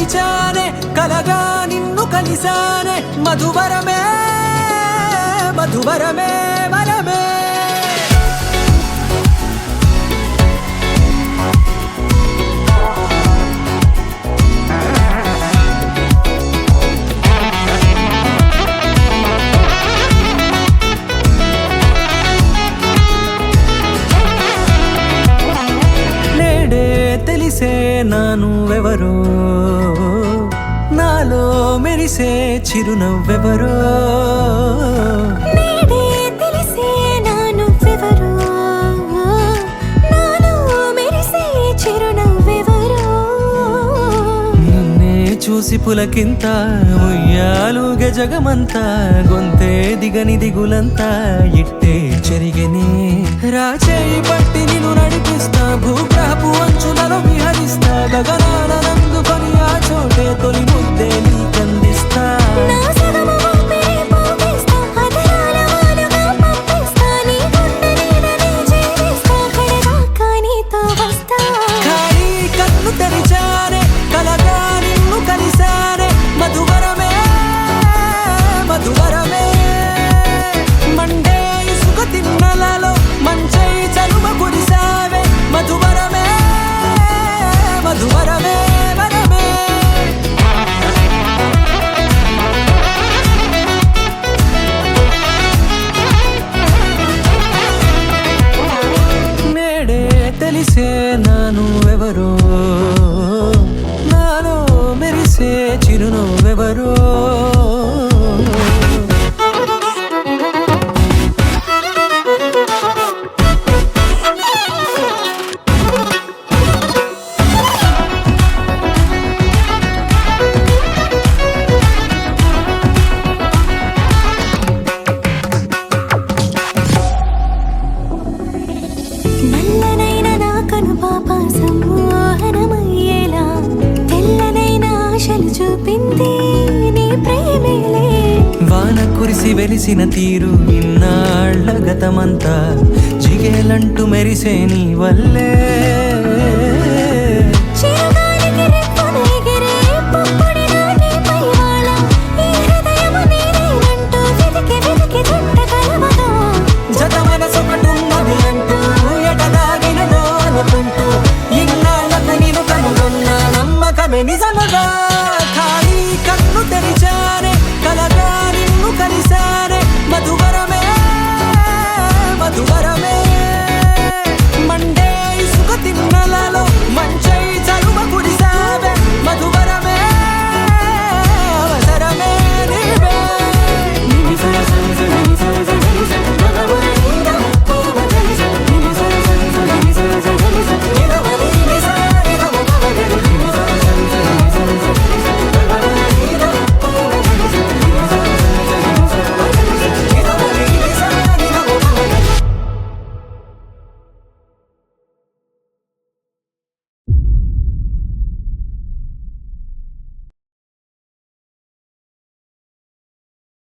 మరిచానే కలగా నిన్ను కలిసానే మధువరమే మధువరమే వరమే తెలిసే నానువెవరో నాలో మెరిసే చిరునవ్వెవరో తెలిసే నానువెవరో నాలో మెరిసే చిరునవ్వెవరో నిన్నే చూసి పులకింత ఉయ్యాలుగే జగమంతా గొంతే దిగని దిగులంతా ఇట్టే చెరిగనే రాచేయి పట్టి నిన్ను నడిపిస్తా భూగ్రహపు అంచులలో విహరిస్తా గగనాల నందుకొని ఆ చోటే తొలి ముద్దే నీకందిస్తా నా సగము ఊపిరి పోగిస్తా అదరాల వాలుగా పంపిస్తా నీ గుండె నీడనే జీవిస్తా కడదాకా నీతో వస్తా ఖాళీ కన్ను తెరిచానే కలగా నిన్ను కలిసానే మధువరమే మధువరమే మండే ఇసుక తిన్నలలో మంచై చలువ కురిసావే మధువరమే మధువరమే వరమే నేడే తెలిసే నానువెవరో నాలో మెరిసే చిరునవ్వెవరో నల్లనైన నా కనుపాప సమ్మోహనమయ్యేలా తెల్లనైన ఆశలు చూపింది నీ ప్రేమేలే వాన కురిసి వెలిసిన తీరు ఇన్నాళ్ల గతమంతా జిగేలంటూ మెరిసే నీ వల్లే